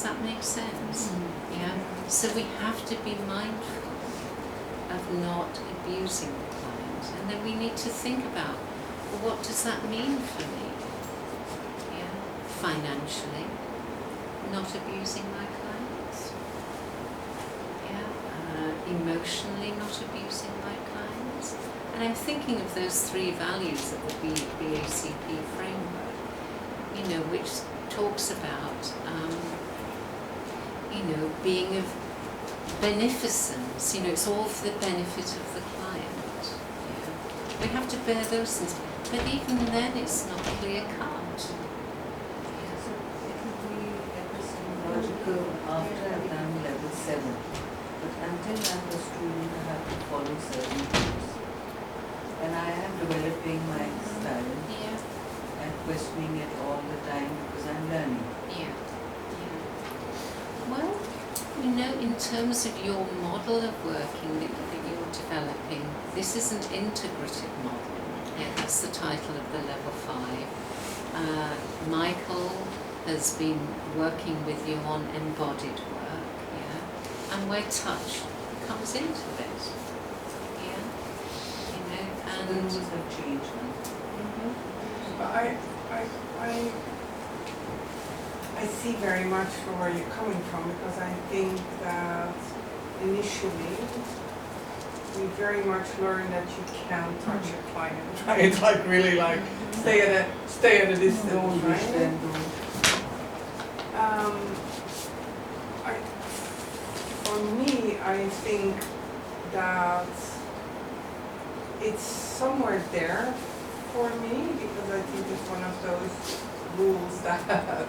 that make sense? Yeah. So we have to be mindful of not abusing the client, and then we need to think about, well, what does that mean for me? Yeah. Financially, not abusing my clients. Yeah. Emotionally, not abusing my clients. And I'm thinking of those 3 values of the BACP framework, which talks about, being of beneficence. It's all for the benefit of the client. Yeah. We have to bear those things, but even then, it's not clear cut. So it would be epistemological after I've done level 7, but until I'm a student, I have to follow certain rules. And I am developing my style and questioning it all the time because I'm learning. Yeah. Well, in terms of your model of working that you're developing, this is an integrative model. Yeah, that's the title of the level 5. Michael has been working with you on embodied work, and where touch comes into it. And the rules have changed now. But I see very much from where you're coming from, because I think that initially we very much learn that you can't touch a client, right? Like really, like stay at a distance, right? For me, I think that it's somewhere there for me, because I think it's one of those rules that,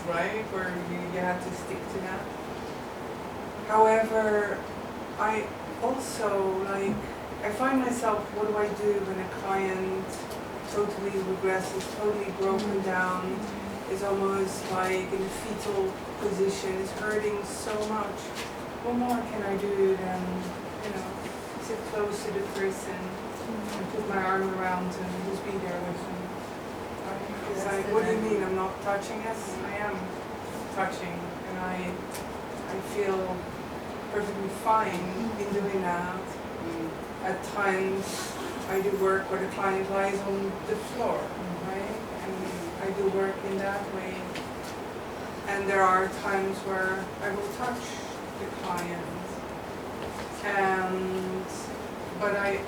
right, where you have to stick to that. However, I also, I find myself, what do I do when a client totally regresses, totally broken down, is almost like in a fetal position, is hurting so much. What more can I do than, sit close to the person and put my arm around him and just be there with him? It's like, what do you mean I'm not touching? Yes, I am touching, and I feel perfectly fine in doing that. At times, I do work where the client lies on the floor, right? And I do work in that way. And there are times where I will touch the client. But I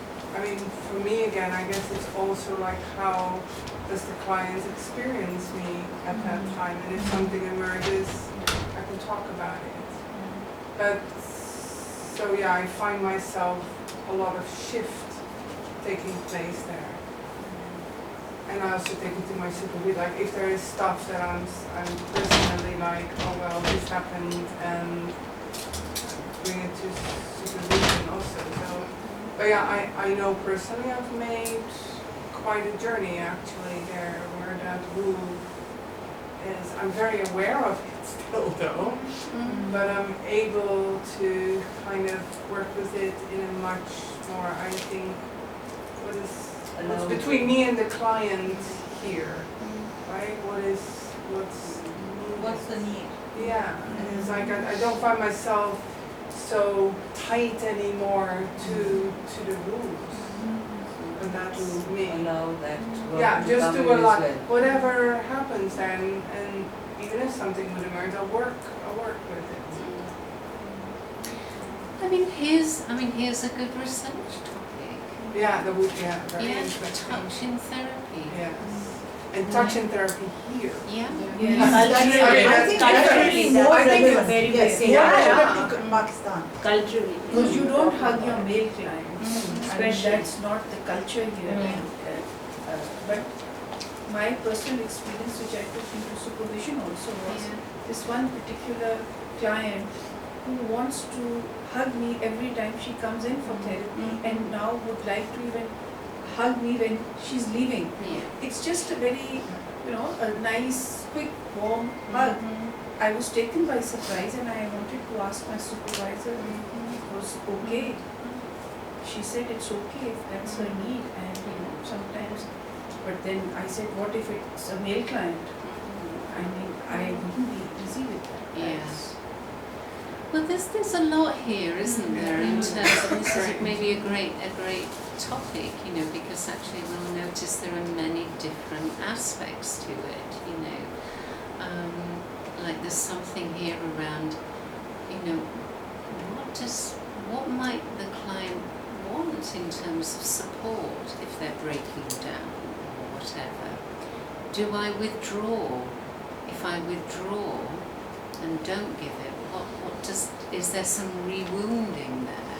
mean, for me again, I guess it's also like, how does the client experience me at that time? And if something emerges, I can talk about it. But so yeah, I find myself a lot of shift taking place there. And I also take it to my supervision, like if there is stuff that I'm personally like, oh well, this happened, and bring it to supervision also. So, but yeah, I know personally I've made quite a journey actually there, where that rule is, I'm very aware of it still though, but I'm able to kind of work with it in a much more, I think, what's between me and the client here, right? What's the need? Yeah, and it's like I don't find myself so tight anymore to the rules. And that's me. Allow that work Yeah, to just come do in a as lot. well. Whatever happens, and even if something would emerge, I'll work with it. Here's a good research topic. Yeah, that would very Yeah, interesting. touch in therapy. Yes. And touch and therapy here. Yeah. I think Culturally, more I think relevant. very, Yes, very yeah. To Pakistan. culturally. Because you don't hug your male clients, and Especially. that's not the culture here. But my personal experience, which I took into supervision also, was this one particular client who wants to hug me every time she comes in for therapy, and now would like to even hug me when she's leaving. Yeah. It's just a very, a nice, quick, warm hug. I was taken by surprise, and I wanted to ask my supervisor if it was okay. She said it's okay if that's her need, and sometimes. But then I said, what if it's a male client? I mean, I wouldn't be easy with that. Yes. there's a lot here, isn't there, in terms of this is maybe a great topic, you know, because actually we'll notice there are many different aspects to it, you know. Like there's something here around, you know, what might the client want in terms of support if they're breaking down or whatever. Do I withdraw? If I withdraw and don't give it, is there some rewounding there,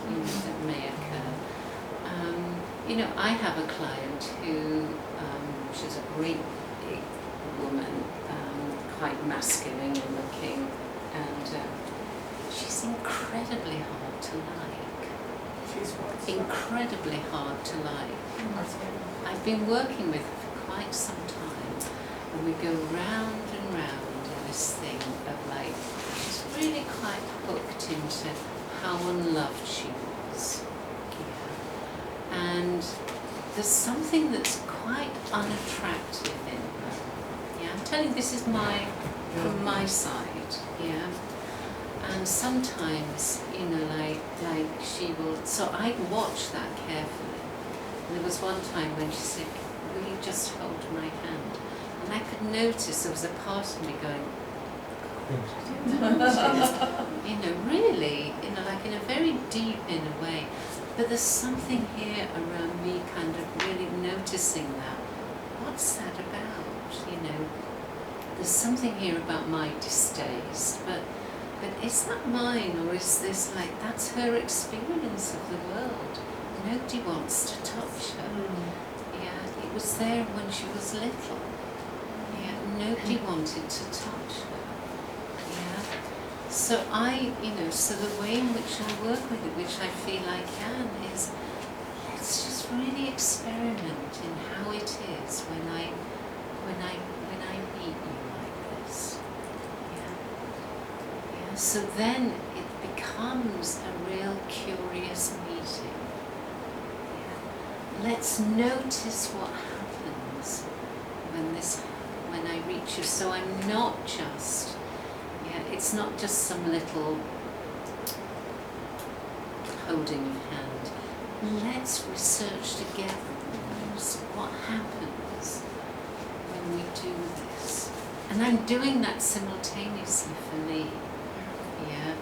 you know, that may occur? You know, I have a client who, she's a great big woman, quite masculine looking, and she's incredibly hard to like. She's what? Incredibly hard to like. I've been working with her for quite some time, and we go round and round in this thing of like, she's really quite hooked into how unloved she was. Yeah. And there's something that's quite unattractive in her. Yeah, I'm telling you, this is from my side, yeah. And sometimes, you know, like she will, so I watch that carefully. And there was one time when she said, will you just hold my hand? And I could notice there was a part of me going, you know, really, you know, like in a very deep inner way. But there's something here around me kind of really noticing that. What's that about? You know, there's something here about my distaste, but is that mine, or is this like, that's her experience of the world? Nobody wants to touch her. Yeah, it was there when she was little. Yeah, nobody wanted to touch her. Yeah. So so the way in which I work with it, which I feel I can, is let's just really experiment in how it is when I meet you like this. Yeah. So then it becomes a real curious meeting. Yeah. Let's notice what happens when I reach you. So I'm not just, it's not just some little holding of hand. Let's research together what happens when we do this. And I'm doing that simultaneously for me. Yeah.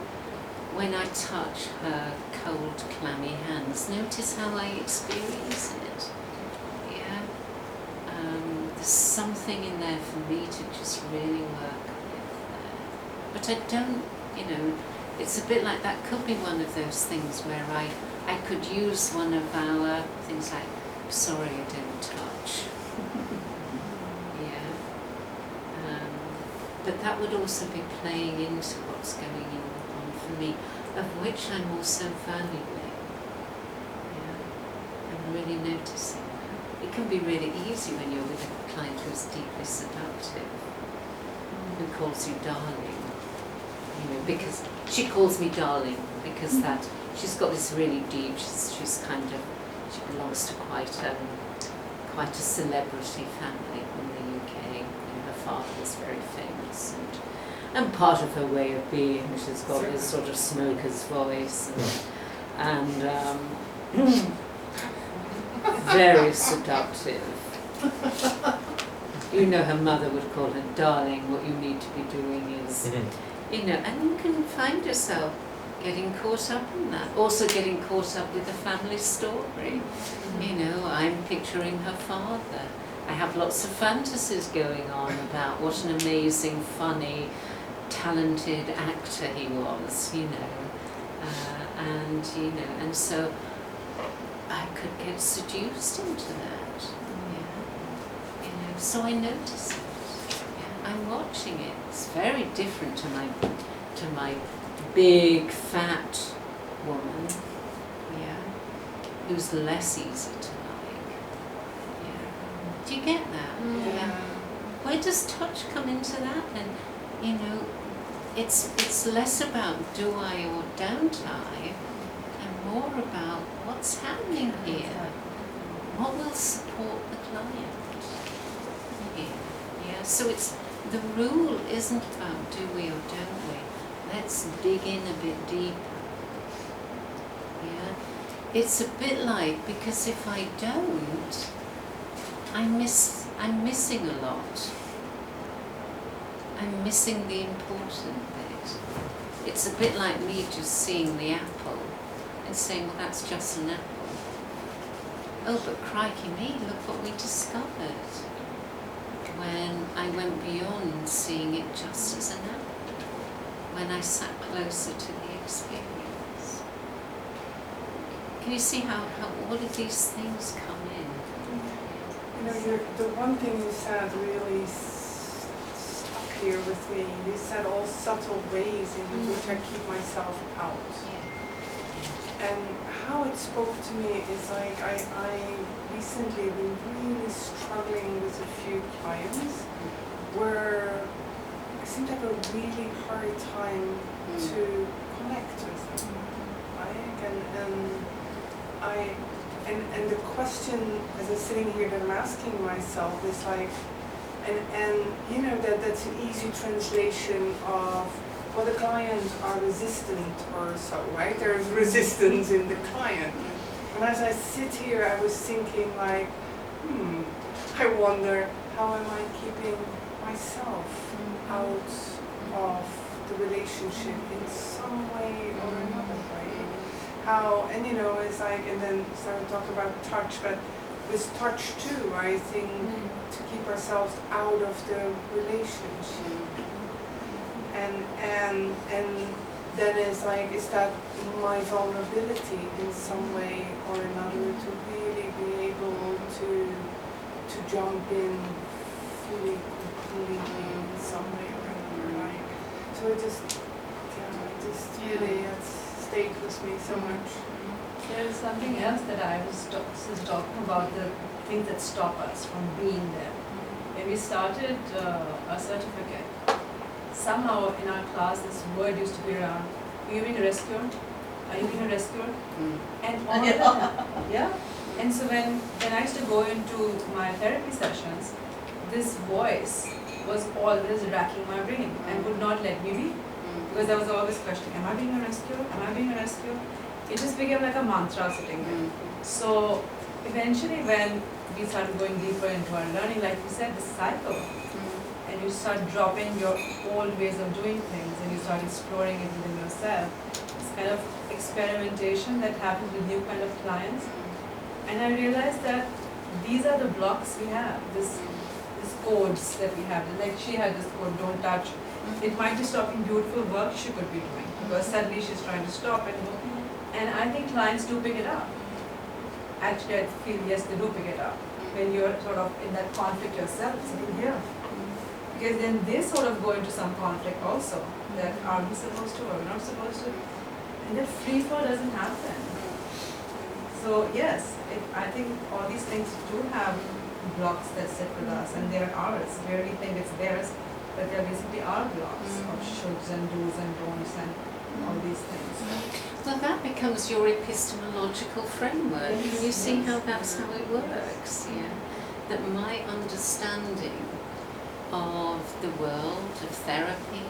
When I touch her cold, clammy hands, notice how I experience it. Yeah. There's something in there for me to just really work with there. But I don't, it's a bit like that could be one of those things where I could use one of our things like, sorry I don't touch. Yeah. But that would also be playing into what's going on for me, of which I'm also valuing. Yeah. I'm really noticing that. It can be really easy when you're with a client who's deeply seductive, who calls you darling. Because she calls me darling because that she's got this really deep. She belongs to quite a celebrity family in the UK. Her father was very famous, and part of her way of being, she's got this sort of smoker's voice, and very seductive. Her mother would call her darling. What you need to be doing is. And you can find yourself getting caught up in that. Also getting caught up with the family story. I'm picturing her father. I have lots of fantasies going on about what an amazing, funny, talented actor he was, and so I could get seduced into that. So I notice it. I'm watching it. It's very different to my big fat woman, who's less easy to like. Do you get that? Yeah. Where does touch come into that? And it's less about do I or don't I, and more about what's happening here. What will support the client here? So it's. The rule isn't about do we or don't we. let's dig in a bit deeper. Yeah, it's a bit like, because if I don't, I'm missing a lot. I'm missing the important bit. It's a bit like me just seeing the apple and saying, well, that's just an apple. Oh, but crikey me, look what we discovered when I went beyond seeing it just as an apple, when I sat closer to the experience. Can you see how all of these things come in? You know, the one thing you said really stuck here with me. You said all subtle ways in which I keep myself out. And how it spoke to me is like I recently been really struggling with a few clients where I seem to have a really hard time to connect with them. Right? And the question as I'm sitting here that I'm asking myself is like, and you know that's an easy translation of, well, the clients are resistant or so, right? There's resistance in the client. And as I sit here, I was thinking like, I wonder how am I keeping myself out of the relationship in some way or another, right? How, and you know, it's like, and then started to talk about touch, but with touch too, I think to keep ourselves out of the relationship. And then it's like, is that my vulnerability in some way or another to really be able to jump in fully, completely in some way or another, like, so it just really stayed with me so much. There is something else that I was talking about, the things that stop us from being there. When we started our certificate, somehow in our class this word used to be around, are you being rescued? Are you being rescued? And all the time. Yeah. And so when I used to go into my therapy sessions, this voice was always racking my brain and would not let me be. Because I was always questioning, am I being rescued? Am I being rescued? It just became like a mantra sitting there. So eventually when we started going deeper into our learning, like you said, the cycle, and you start dropping your old ways of doing things and you start exploring it within yourself, this kind of experimentation that happens with new kind of clients. And I realized that these are the blocks we have, this codes that we have. Like she had this code, don't touch. It might be stopping beautiful work she could be doing because suddenly she's trying to stop and go. And I think clients do pick it up. Actually, I feel yes, they do pick it up. When you're sort of in that conflict yourself, sitting here. Because then they sort of go into some conflict also. That are we supposed to or not supposed to? And that free flow doesn't happen. So yes, I think all these things do have blocks that sit with us and they're ours. We really think it's theirs, but they're basically our blocks of shoulds and do's and don'ts and all these things. Well, that becomes your epistemological framework. Yes. Can you see how that's how it works? Yeah. That my understanding of the world, of therapy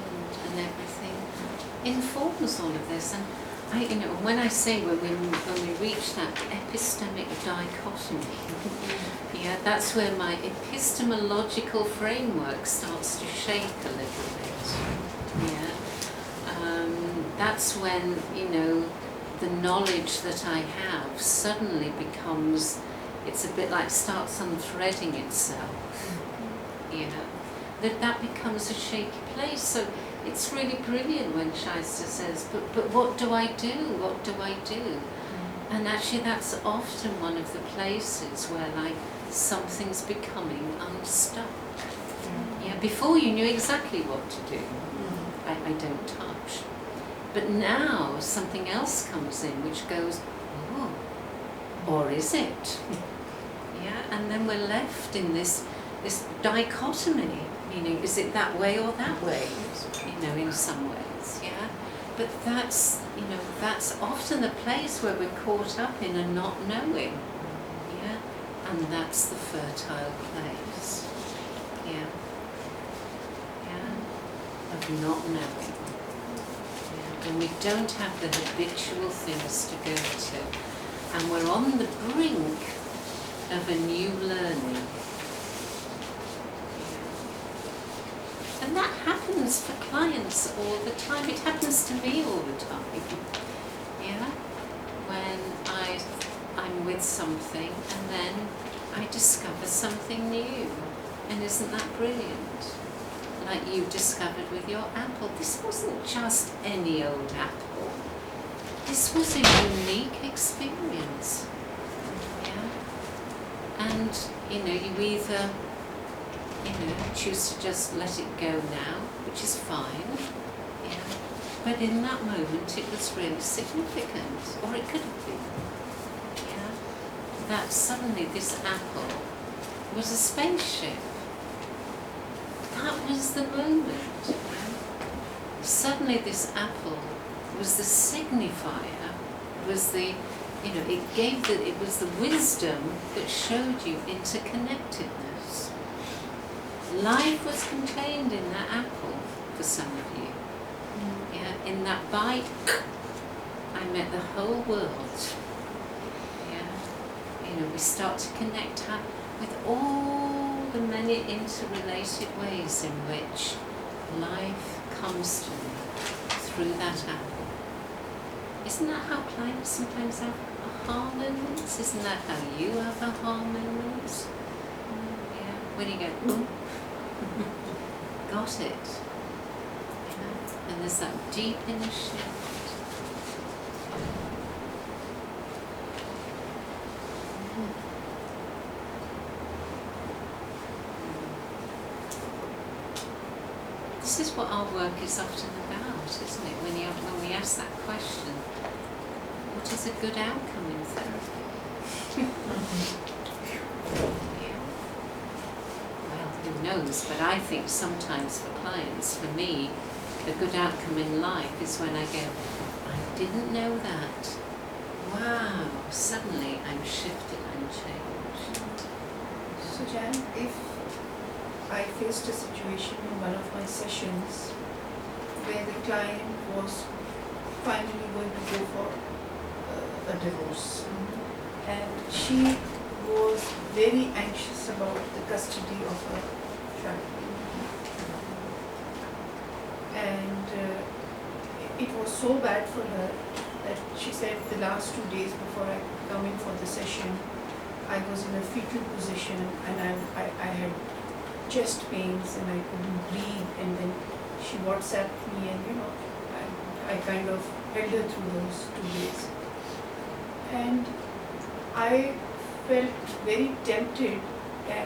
and everything informs all of this. And when I say when we reach that epistemic dichotomy, yeah, that's where my epistemological framework starts to shake a little bit. Yeah. That's when, the knowledge that I have suddenly becomes, it's a bit like starts unthreading itself. That becomes a shaky place. So it's really brilliant when Shaista says, but what do I do? What do I do? And actually that's often one of the places where something's becoming unstuck. Yeah, before you knew exactly what to do. I don't touch. But now something else comes in which goes, oh, or is it? Yeah, and then we're left in this dichotomy, meaning is it that way or that way? In some ways, yeah. But that's often the place where we're caught up in a not knowing, yeah. And that's the fertile place, yeah, yeah, of not knowing. when we don't have the habitual things to go to, and we're on the brink of a new learning. And that happens for clients all the time. It happens to me all the time. Yeah? When I'm with something and then I discover something new. And isn't that brilliant? Like you discovered with your apple. This wasn't just any old apple. This was a unique experience. Yeah? And, you either choose to just let it go now, which is fine, yeah. But in that moment it was really significant, or it could have been, yeah. That suddenly this apple was a spaceship. That was the moment, yeah. Suddenly this apple was the signifier, was the, it was the wisdom that showed you interconnectedness. Life was contained in that apple for some of you. Yeah, in that bite, I met the whole world. Yeah, we start to connect with all the many interrelated ways in which life comes to me through that apple. Isn't that how clients sometimes have aha moments? Isn't that how you have aha moments? Yeah, when you go, ooh. Got it. Yeah. And there's that deep inner shift. This is what our work is often about, isn't it? When we ask that question, what is a good outcome in therapy? Who knows, but I think sometimes for clients, for me, a good outcome in life is when I go, I didn't know that. Wow, suddenly I'm shifted, I'm changed. So Jan, if I faced a situation in one of my sessions where the client was finally going to go for a divorce, and she was very anxious about the custody of her child. And it was so bad for her that she said the last 2 days before I could come in for the session, I was in a fetal position and I had chest pains and I couldn't breathe, and then she WhatsApped me and I kind of held her through those 2 days. And I felt very tempted to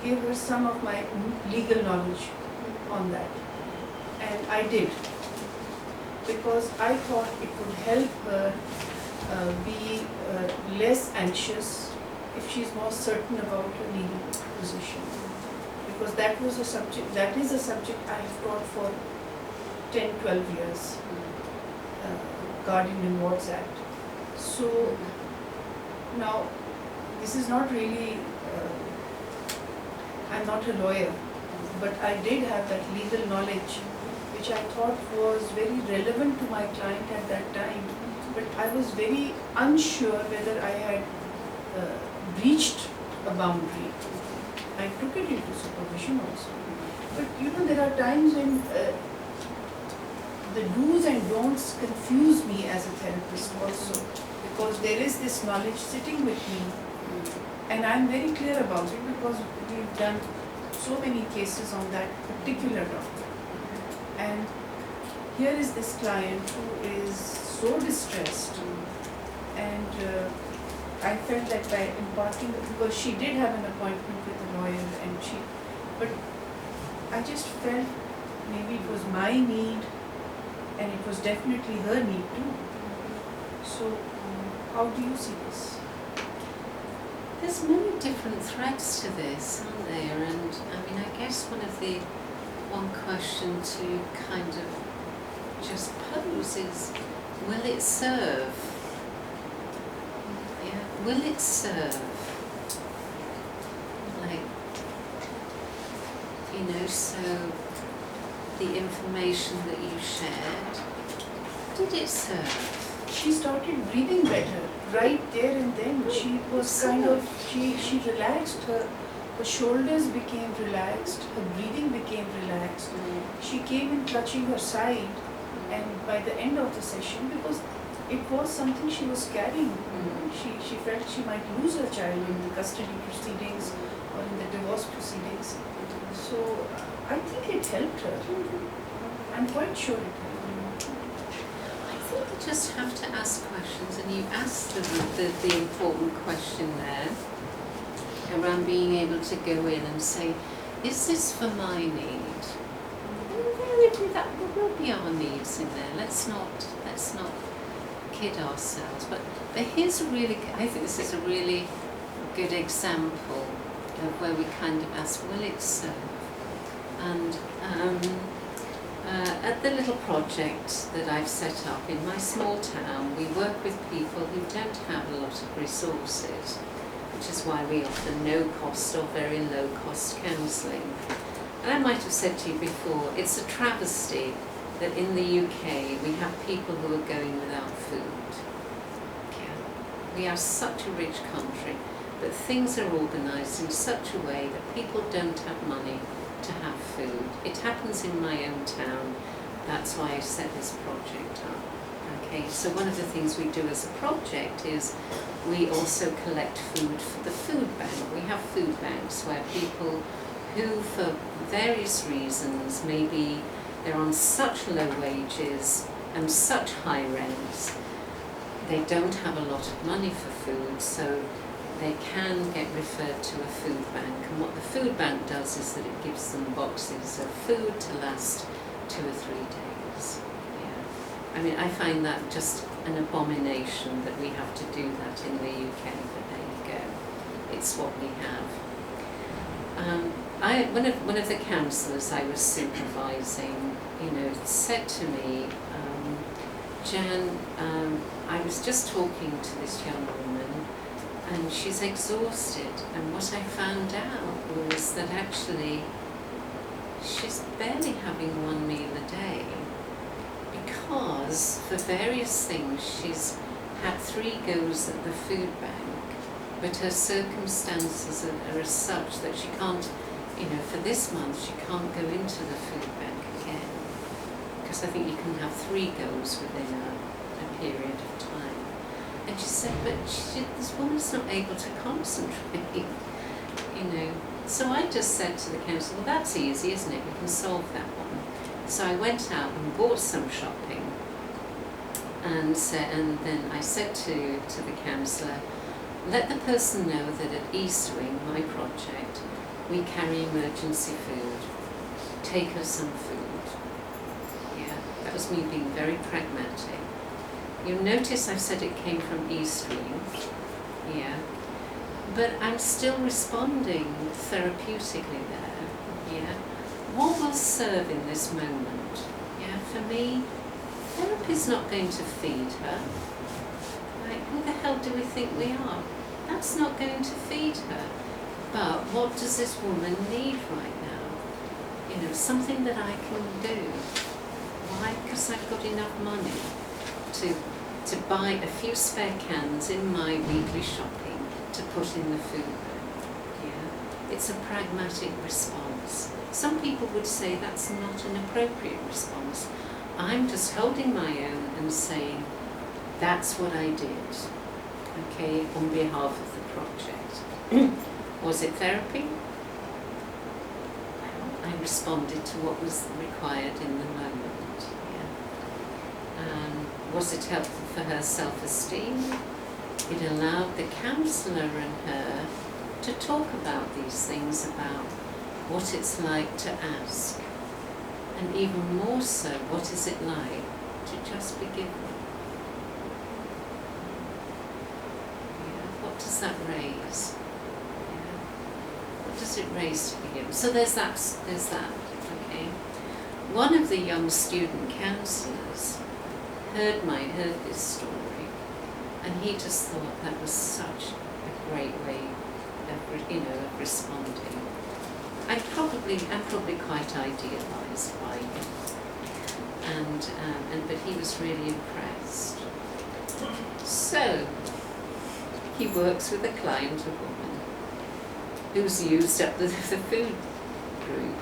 give her some of my legal knowledge on that. And I did, because I thought it would help her be less anxious if she's more certain about her legal position. Because that is a subject I have taught for 10-12 years, Guardian and Wards Act. So now, this is not really, I'm not a lawyer, but I did have that legal knowledge, which I thought was very relevant to my client at that time. But I was very unsure whether I had breached a boundary. I took it into supervision also. But there are times when the do's and don'ts confuse me as a therapist also, because there is this knowledge sitting with me, and I'm very clear about it because we've done so many cases on that particular topic. And here is this client who is so distressed, and I felt that by imparting, because she did have an appointment with a lawyer, but I just felt maybe it was my need, and it was definitely her need too. So, how do you see this? There's many different threads to this, aren't there? And I guess one question to kind of just pose is, will it serve? Yeah, will it serve? So the information that you shared, did it serve? She started breathing better right there and then. She was kind of, she relaxed, her shoulders became relaxed, her breathing became relaxed. She came in clutching her side, and by the end of the session, because it was something she was carrying, she felt she might lose her child in the custody proceedings or in the divorce proceedings. So I think it helped her. I'm quite sure it helped. I think you just have to ask questions, and you asked the important question there around being able to go in and say, is this for my need? And invariably that will be our needs in there. Let's not kid ourselves. But here's I think this is a really good example of where we kind of ask, will it serve? And at the little project that I've set up in my small town, we work with people who don't have a lot of resources, which is why we offer no cost or very low cost counselling. And I might have said to you before, it's a travesty that in the UK we have people who are going without food. Yeah. We are such a rich country, but things are organised in such a way that people don't have money to have food. It happens in my own town. That's why I set this project up. Okay, so one of the things we do as a project is we also collect food for the food bank. We have food banks where people who, for various reasons, maybe they're on such low wages and such high rents, they don't have a lot of money for food, so they can get referred to a food bank. And what the food bank does is that it gives them boxes of food to last 2 or 3 days. Yeah. I mean, I find that just an abomination that we have to do that in the UK, but there you go. It's what we have. One of the counsellors I was supervising, said to me, Jan, I was just talking to this young woman and she's exhausted, and what I found out was that actually she's barely having one meal a day because for various things she's had 3 goes at the food bank, but her circumstances are as such that she can't, for this month she can't go into the food bank again, because I think you can have 3 goes within a period of time. And she said, but this woman's not able to concentrate, So I just said to the council, well, that's easy, isn't it? We can solve that one. So I went out and bought some shopping, and then I said to the councillor, let the person know that at East Wing, my project, we carry emergency food. Take her some food. Yeah, that was me being very pragmatic. You'll notice I said it came from East Wing. Yeah. But I'm still responding therapeutically there. Yeah. What will serve in this moment? Yeah, for me, therapy's not going to feed her. Like, who the hell do we think we are? That's not going to feed her. But what does this woman need right now? Something that I can do. Why? Because I've got enough money to buy a few spare cans in my weekly shopping to put in the food bank. Yeah? It's a pragmatic response. Some people would say that's not an appropriate response. I'm just holding my own and saying, that's what I did, okay, on behalf of the project. Was it therapy? I responded to what was required in the moment. Yeah. Was it helpful for her self-esteem? It allowed the counsellor and her to talk about these things, about what it's like to ask, and even more so, what is it like to just be given? Yeah. What does that raise? Yeah. What does it raise to be given? So there's that, okay. One of the young student counsellors heard this story, and he just thought that was such a great way of responding. I'm probably quite idealised by him, but but he was really impressed. So, he works with a client, a woman, who's used up the food group.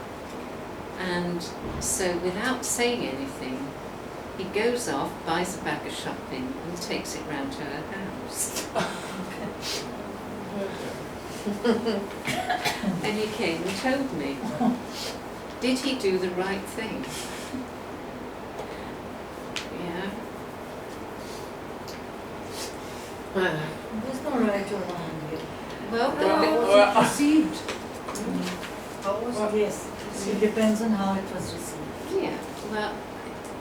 And so, without saying anything, he goes off, buys a bag of shopping, and takes it round to her house. And he came and told me. Did he do the right thing? Yeah. There's no right or wrong here. Well, How was it received? How was it? Yes, it depends on how it was received. yeah. Well,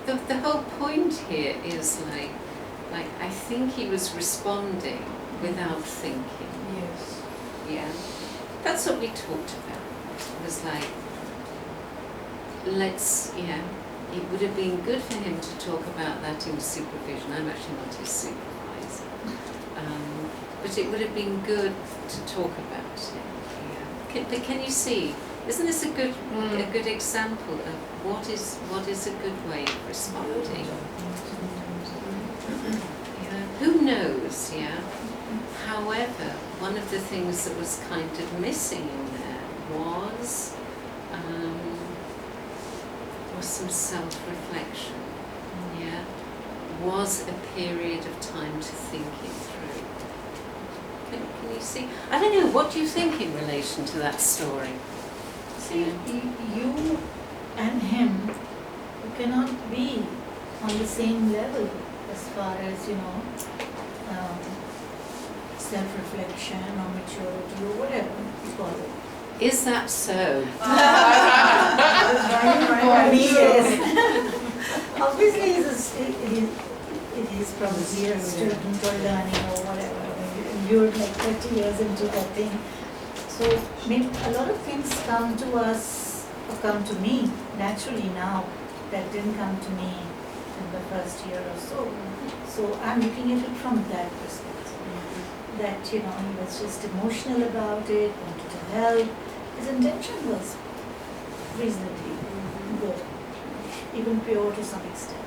the whole point here is like I think he was responding without thinking. Yes. Yeah. That's what we talked about. It was like, it would have been good for him to talk about that in supervision. I'm actually not his supervisor. But it would have been good to talk about it. Yeah. But can you see, isn't this a good example of what is a good way of responding? Who knows, yeah? However, one of the things that was kind of missing in there was some self-reflection, yeah? Was a period of time to think it through. Can you see? I don't know, what do you think in relation to that story? See, you and him, you cannot be on the same level as far as, self-reflection or maturity or whatever you call it. Is that so? For me, yes. Obviously, it is probably a student or learning or whatever. You're like 30 years into that thing. So, a lot of things come to us, or come to me naturally now, that didn't come to me in the first year or so. So, I'm looking at it from that perspective. That, he was just emotional about it, wanted to help. His intention was reasonably good, even pure to some extent.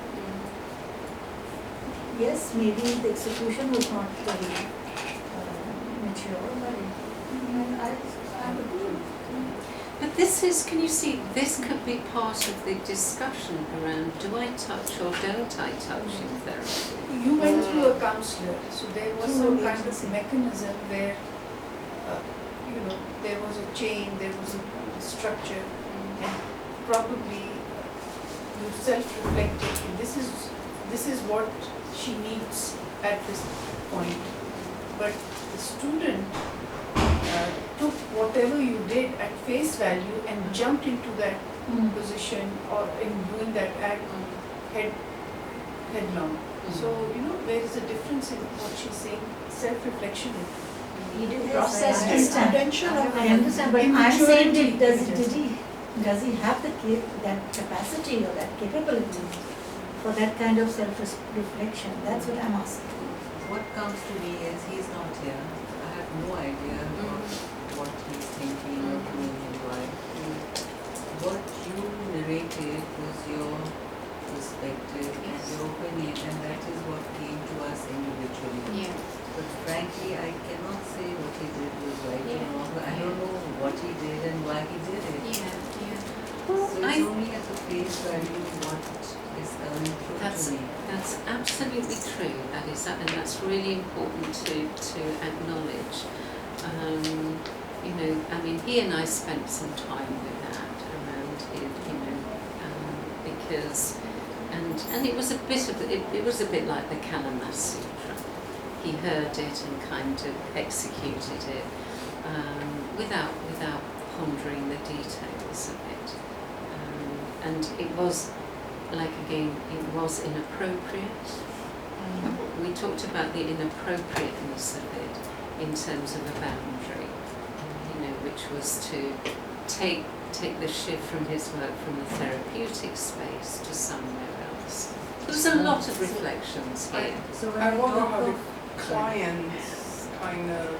Yes, maybe the execution was not very mature, but I would agree. But this is, can you see, this could be part of the discussion around, do I touch or don't I touch in therapy? You went through a counselor, so there was some kind of mechanism where, there was a chain, there was a structure, and probably you self-reflected. This is what she needs at this point. But the student took whatever you did at face value and jumped into that position or in doing that act headlong. So, there is a difference in what she's saying, self-reflection. Process intention. I understand, but I'm saying, does he have that capacity or that capability for that kind of self-reflection? That's what I'm asking. What comes to me is he's not here. I have no idea what he's thinking or doing and why. What you narrated was your perspective and your opinion, and that is what came to us individually. Yeah. But frankly, I cannot say what he did was right or wrong. I don't know what he did and why he did it. So it's only at the face value what is coming through to me. That's absolutely true. That is, and that's really important to acknowledge. He and I spent some time with that around it, because, and it was a bit of it was a bit like the Kalamazoo Sutra. He heard it and kind of executed it without pondering the details of it, and it was. It was inappropriate. We talked about the inappropriateness of it in terms of a boundary, which was to take the shift from his work from the therapeutic space to somewhere else. There was a lot of reflections here. So when I we wonder talk how the of clients kind of,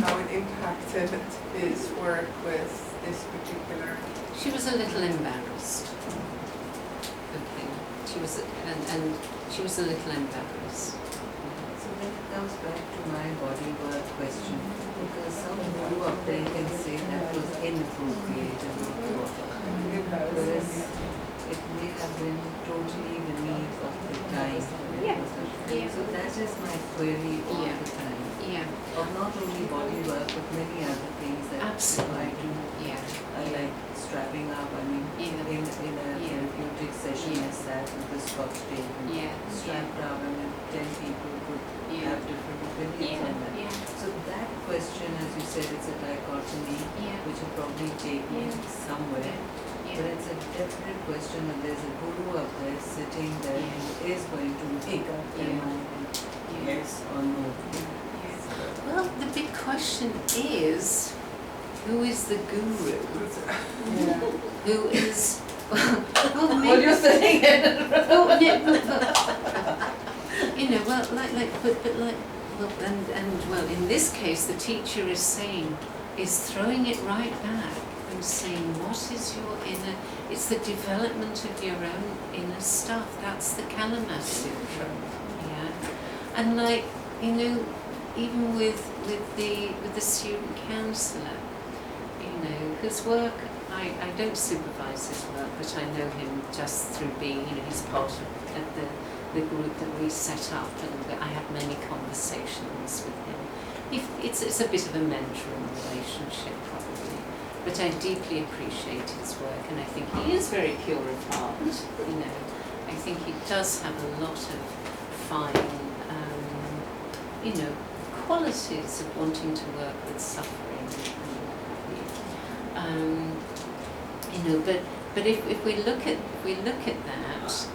how it impacted his work with this particular. She was a little embarrassed. Okay. was, and she was a little embarrassed. So then it comes back to my body work question, because some guru up there can say that was inappropriate and not proper, whereas it may have been totally beneath of the time. when it was happening. So that is my query all Yeah. the time, Yeah, of not only body work but many other things that Absolutely. I do. yeah, I like strapping up, I mean, Yeah. in a Yeah. therapeutic session Yeah. I sat with the Scotch tape and yeah, strapped up, and then 10 people could yeah, have different opinions yeah, on that. yeah, So that question, as you said, it's a dichotomy yeah, which will probably take me Yeah. somewhere. But yeah, it's a definite question that there's a guru up there sitting there who is going to make up their Yeah. mind in yeah. yes or no. Well, the big question is, who is the guru? Who is, well, What maybe, you're saying? well, you know, well, but like, well, and well, in this case, the teacher is saying, is throwing it right back and saying, what is your inner, it's the development of your own inner stuff. That's the Kalamas Sutra, yeah. And like, you know, even with the student counsellor, you know, whose work, I don't supervise his work, but I know him just through being, you know, he's part of the group that we set up, and I have many conversations with him. It's a bit of a mentoring relationship probably, but I deeply appreciate his work, and I think he is very pure of heart, you know. I think he does have a lot of fine, you know, qualities of wanting to work with suffering and what have you. You know, but if we look at that,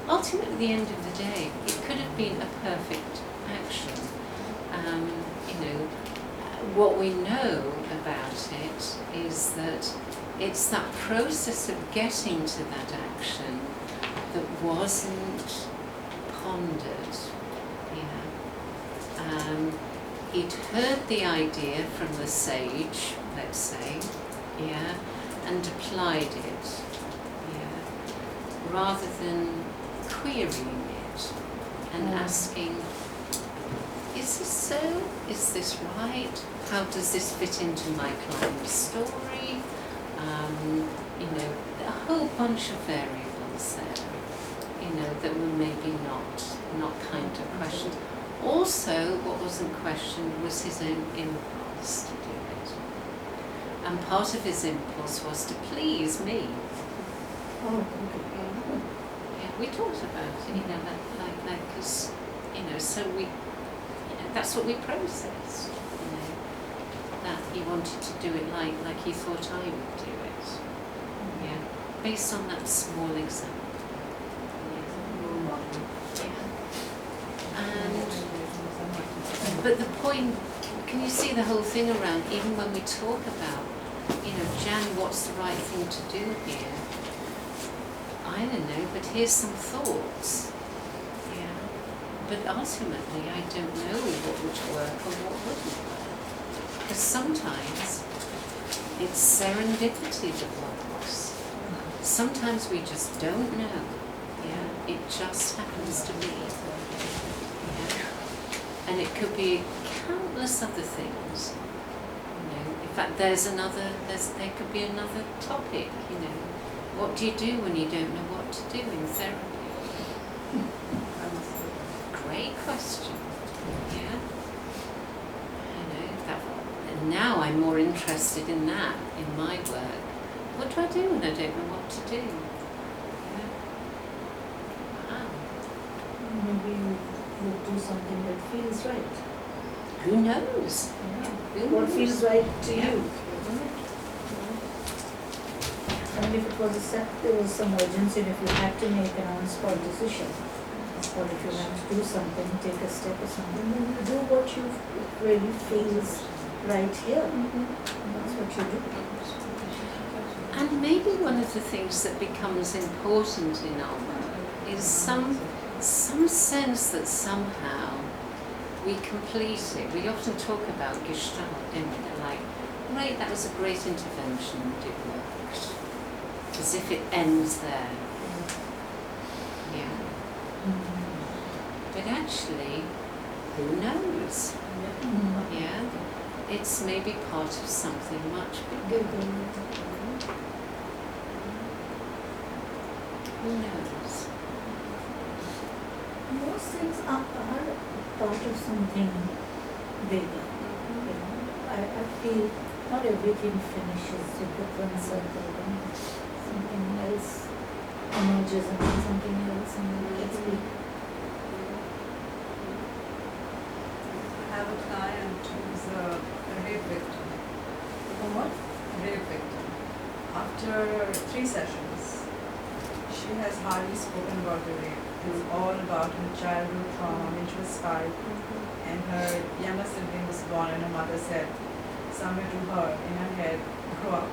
ultimately at the end of the day, it could have been a perfect action. You know, what we know about it is that it's that process of getting to that action that wasn't pondered. He'd heard the idea from the sage, let's say, yeah, and applied it, yeah, rather than querying it and asking, is this so? Is this right? How does this fit into my client's story? You know, a whole bunch of variables there, you know, that were maybe not kind of questioned. Also, what wasn't questioned was his own impulse to do it. And part of his impulse was to please me. Oh, okay. Yeah, we talked about it, you know, like, because, you know, so we, you know, that's what we processed, you know, that he wanted to do it like he thought I would do it, yeah, based on that small example. But the point, can you see the whole thing around, even when we talk about, you know, Jan, what's the right thing to do here? I don't know, but here's some thoughts. Yeah. But ultimately, I don't know what would work or what wouldn't work. Because sometimes it's serendipity that works. Sometimes we just don't know. Yeah. It just happens to be. And it could be countless other things. You know, in fact, there could be another topic. You know, what do you do when you don't know what to do in therapy? Great question. Yeah. You know that. And now I'm more interested in that in my work. What do I do when I don't know what to do? Yeah. Wow. Maybe you would do something that feels right. Who knows? Yeah. Who What knows? feels right to Yeah. you. And if it was there was some urgency, and if you had to make an on-spot decision, or if you have to do something, take a step or something, then you do what you really feels right here. That's what you do. And maybe one of the things that becomes important in our work is some sense that somehow we complete it. We often talk about Gestalt, don't we? Like, right, that was a great intervention and it worked. As if it ends there. Yeah. But actually, who knows? Yeah. It's maybe part of something much bigger. Who knows? Most things are part of something bigger. You know, I feel not everything finishes. You put one circle and something else emerges and then something else and then it gets big. I have a client who's a rape victim. What? Rape victim. After 3 sessions, she has hardly spoken about the rape. It was all about her childhood trauma when she was 5, and her younger sibling was born, and her mother said somewhere to her in her head, grow up.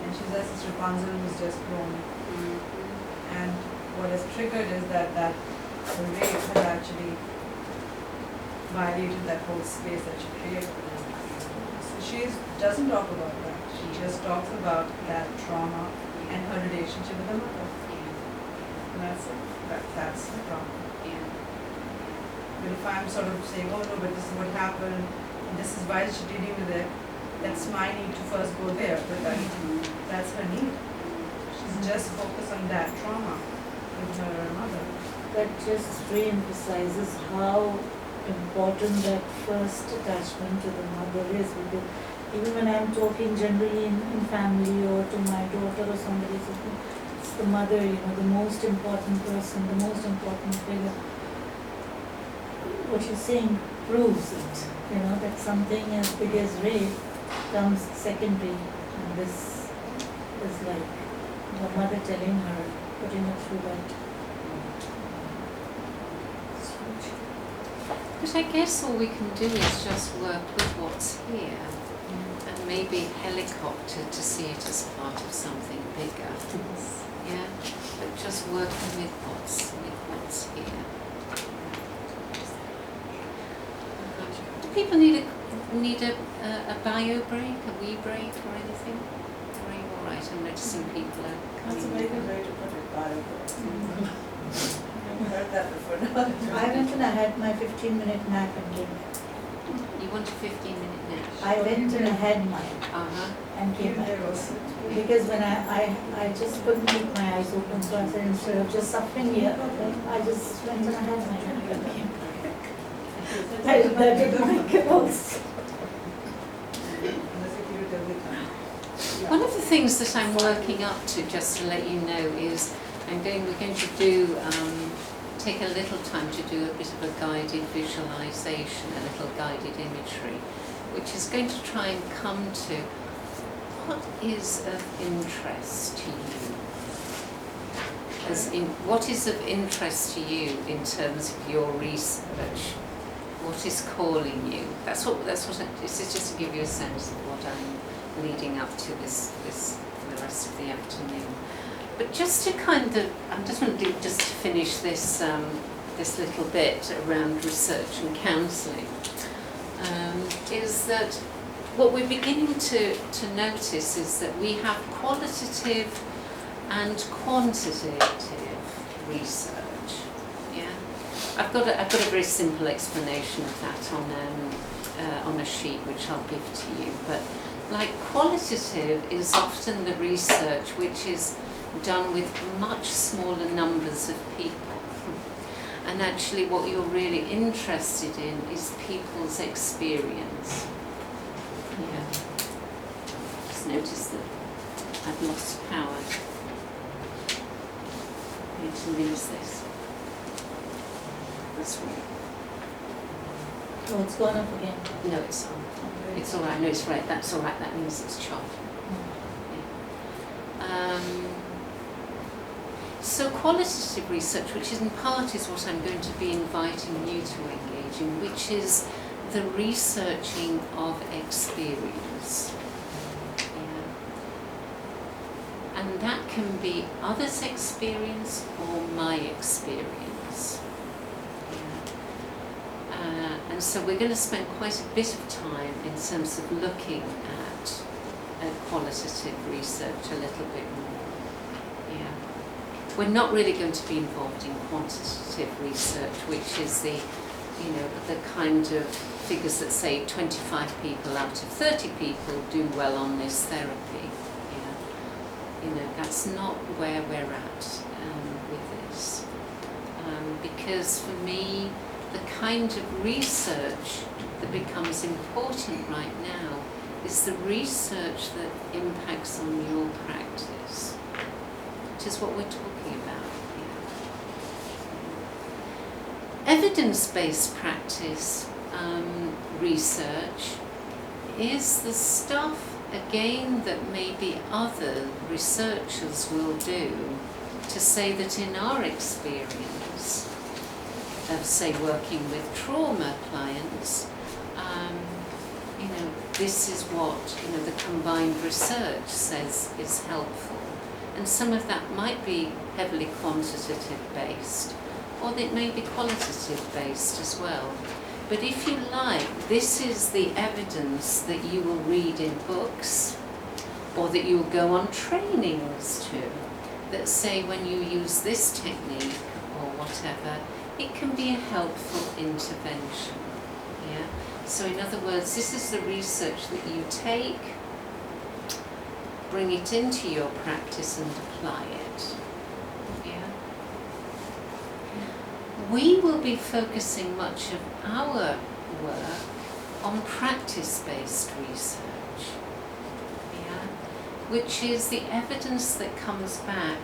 And she says this Rapunzel was just grown. And what has triggered is that the rape has actually violated that whole space that she created. So she doesn't talk about that. She just talks about that trauma and her relationship with her mother. And that's it. That's the trauma. But if I'm sort of saying, oh no, but this is what happened, and this is why she's dealing with it, that's my need to first go there, but that's her need. She's just focused on that trauma with her mother. That just re-emphasizes how important that first attachment to the mother is, because even when I'm talking generally in family or to my daughter or somebody, it's the mother, you know, the most important person, the most important figure. What you're saying proves it, you know, that something as big as rape comes secondary, and this is like the mother telling her, putting her through that. But I guess all we can do is just work with what's here and maybe helicopter to see it as part of something bigger. Yeah, but just working with what's here. Do people need a bio break, a wee break, or anything? Or are you all right? I'm noticing people are coming. That's a very good way to put it, bio. I've heard that before. I went and I had my 15-minute nap and came back. You want a 15-minute nap? I went and I had mine and came back. Because when I just couldn't keep my eyes open, so I said instead of just suffering here, I just went and I had my nap and came back. I did that with my kibbles. One of the things that I'm working up to, just to let you know, is we're going to do, take a little time to do a bit of a guided visualization, a little guided imagery, which is going to try and come to what is of interest to you. As in, what is of interest to you in terms of your research? What is calling you? This is just to give you a sense of what I'm leading up to this for the rest of the afternoon. But just to kind of, I'm just going to do just to finish this this little bit around research and counselling, is that what we're beginning to notice is that we have qualitative and quantitative research. Yeah, I've got a very simple explanation of that on a sheet which I'll give to you. But like qualitative is often the research which is done with much smaller numbers of people. And actually what you're really interested in is people's experience. Yeah. Just notice that I've lost power. I need to lose this. This way. Oh, it's gone up again. No, it's on. It's all right. No, it's right. That's all right. That means it's chopped. So qualitative research, which in part is what I'm going to be inviting you to engage in, which is the researching of experience. Yeah. And that can be others' experience or my experience. Yeah. And so we're going to spend quite a bit of time in terms of looking at qualitative research a little bit more. Yeah. we're not really going to be involved in quantitative research, which is the kind of figures that say 25 people out of 30 people do well on this therapy. That's not where we're at with this. Because for me, the kind of research that becomes important right now is the research that impacts on your practice, which is what we're talking about here. Evidence-based practice research is the stuff, again, that maybe other researchers will do to say that in our experience of, say, working with trauma clients, this is what the combined research says is helpful. And some of that might be heavily quantitative based, or it may be qualitative based as well. But if you like, this is the evidence that you will read in books, or that you will go on trainings to, that say when you use this technique or whatever, it can be a helpful intervention. Yeah? So in other words, this is the research that you take, bring it into your practice and apply it. Yeah? We will be focusing much of our work on practice-based research, which is the evidence that comes back,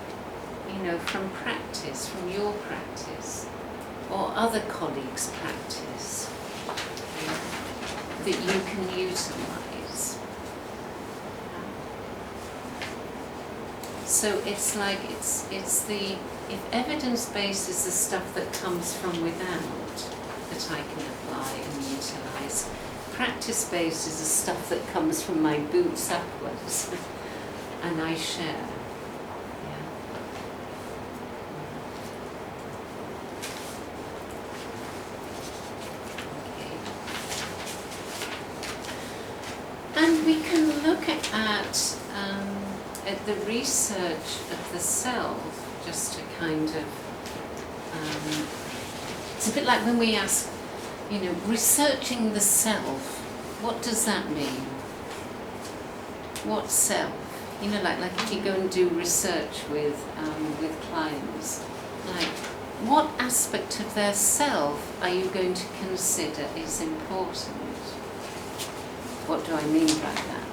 from practice, from your practice, or other colleagues' practice, that you can utilise. So it's like, it's the, if evidence-based is the stuff that comes from without, that I can apply and utilise, practice-based is the stuff that comes from my boots upwards, and I share. And we can look at the research of the self, just to kind of, it's a bit like when we ask, researching the self, what does that mean? What self? Like if you go and do research with clients, like what aspect of their self are you going to consider is important? What do I mean by that?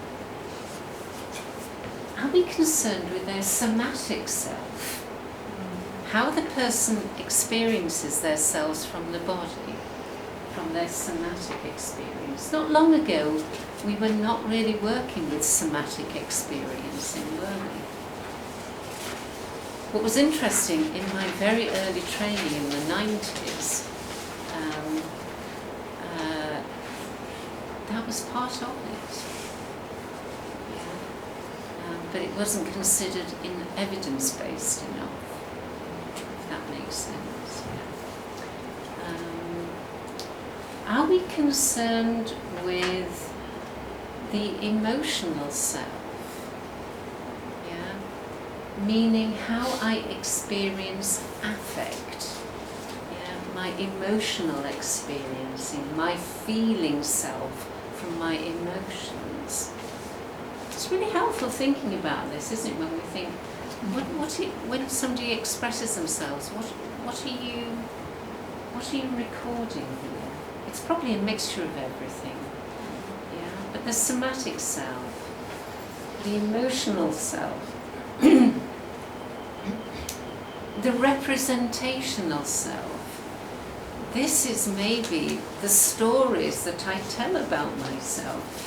Are we concerned with their somatic self? How the person experiences their selves from the body, from their somatic experience. Not long ago, we were not really working with somatic experiencing, were we? What was interesting, in my very early training in the 90s, that was part of it. But it wasn't considered evidence-based enough, if that makes sense. Are we concerned with the emotional self? Meaning how I experience affect, my emotional experiencing, my feeling self from my emotions. It's really helpful thinking about this, isn't it, when we think, when somebody expresses themselves, what are you recording here? It's probably a mixture of everything. But the somatic self, the emotional self, the representational self. This is maybe the stories that I tell about myself.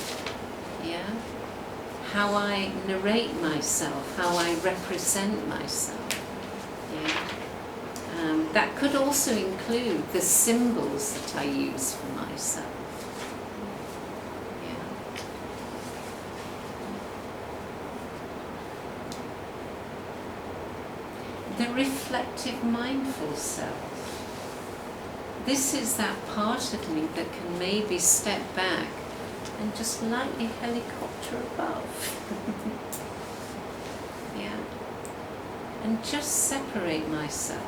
How I narrate myself, how I represent myself. That could also include the symbols that I use for myself. The reflective mindful self. This is that part of me that can maybe step back and just lightly helicopter above. and just separate myself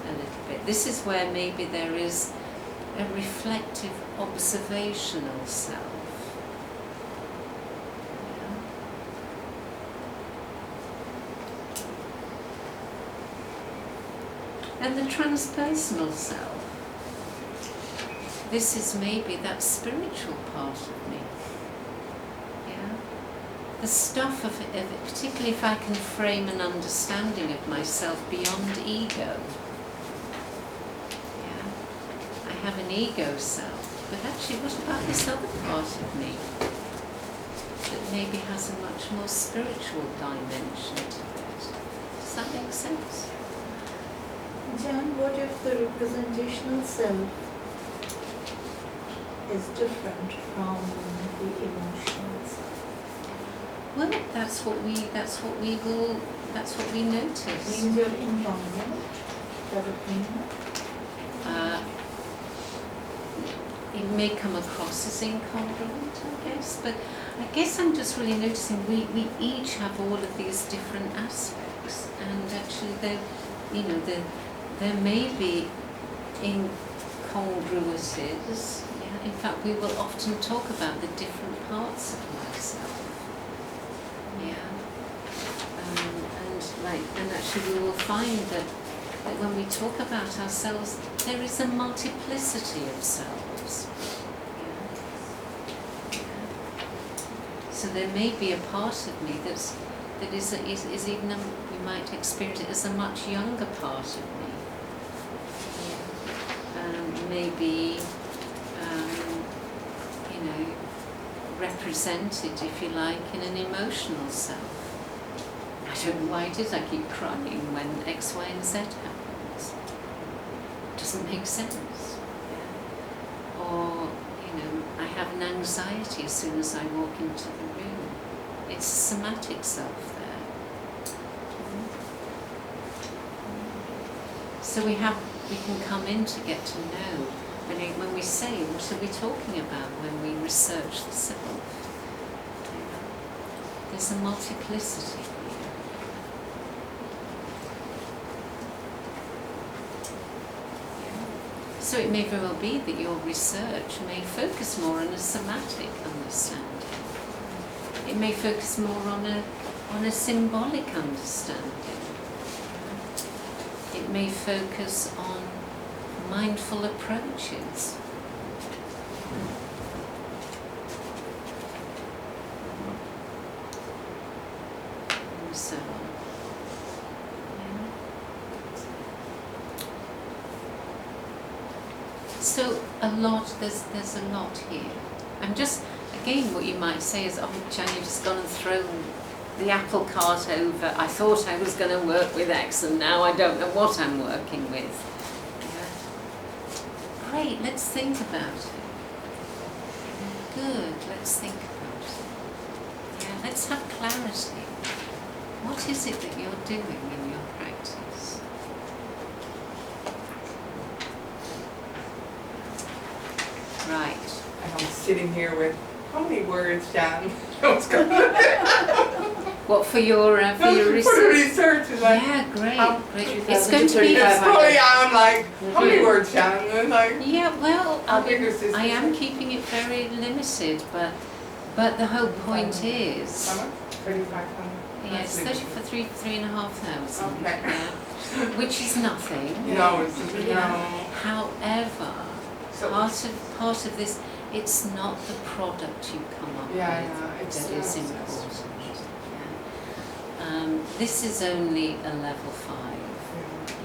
a little bit. This is where maybe there is a reflective, observational self. And the transpersonal self, this is maybe that spiritual part of me. Yeah? The stuff of it, particularly if I can frame an understanding of myself beyond ego. Yeah? I have an ego self, but actually what about this other part of me that maybe has a much more spiritual dimension to it? Does that make sense? Jan, what if the representational self is different from the emotional self? Well, that's what we notice. Means you're incongruent? Does it mean that? It may come across as incongruent, I guess, but I guess I'm just really noticing we each have all of these different aspects, and actually there may be incongruities. Yeah? In fact, we will often talk about the different parts of myself. Yeah. And actually we will find that when we talk about ourselves, there is a multiplicity of selves. Yeah. Yeah. So there may be a part of me that is even we might experience it as a much younger part of me. Maybe represented, if you like, in an emotional self. I don't know why it is I keep crying when X, Y, and Z happens. It doesn't make sense. Yeah. Or, I have an anxiety as soon as I walk into the room. It's a somatic self there. So we can come in to get to know when we say, what are we talking about when we research the self? There's a multiplicity here. So it may very well be that your research may focus more on a somatic understanding. It may focus more on a symbolic understanding. It may focus on mindful approaches. And so on. So there's a lot here. I'm just, again, what you might say is, oh, Jan, you've just gone and thrown the apple cart over. I thought I was going to work with X and now I don't know what I'm working with. Yeah. Great, let's think about it. Good, let's think about it. Yeah, let's have clarity. What is it that you're doing in your practice? Right. And I'm sitting here with, how many words, Jan? What for your research? For the research is like, Yeah, great. how- Great. It's going to be. it's probably, I'm like, how many words, Jan? And it's like, Yeah, well, how big is this? I am keeping it very limited, but the whole point is, How much? 3,500. yeah, it's 3,500, Okay. yeah, which is nothing. No, it's Yeah. no. However, So, part of this, it's not the product you come up yeah, with it's that is the important. process. Yeah. This is only a level 5.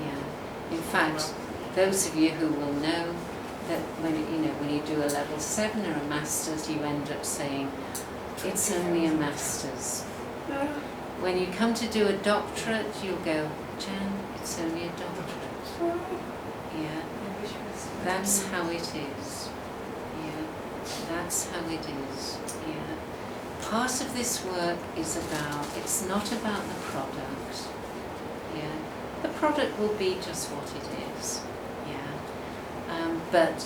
Yeah. In fact, those of you who will know that when you do a level 7 or a master's, you end up saying it's only a master's. When you come to do a doctorate, you'll go, Jan, it's only a doctorate. Yeah. That's how it is. Yeah. That's how it is. Yeah. Part of this work is it's not about the product. Yeah. The product will be just what it is. Yeah. But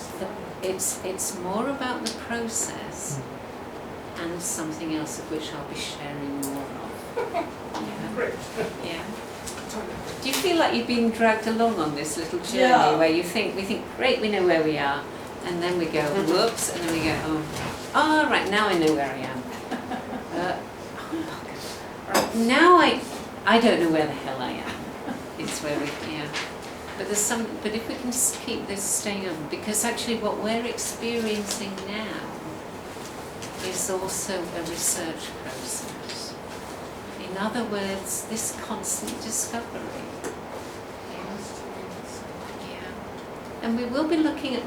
it's more about the process and something else of which I'll be sharing more of. Yeah. Great. Yeah. Do you feel like you've been dragged along on this little journey Yeah. where we think, great, we know where we are, and then we go, whoops, and then we go, oh, right, now I know where I am. Right, now I don't know where the hell I am. It's where we, yeah. But but if we can just keep this staying on, because actually what we're experiencing now is also a research process. In other words, this constant discovery. Yeah. And we will be looking at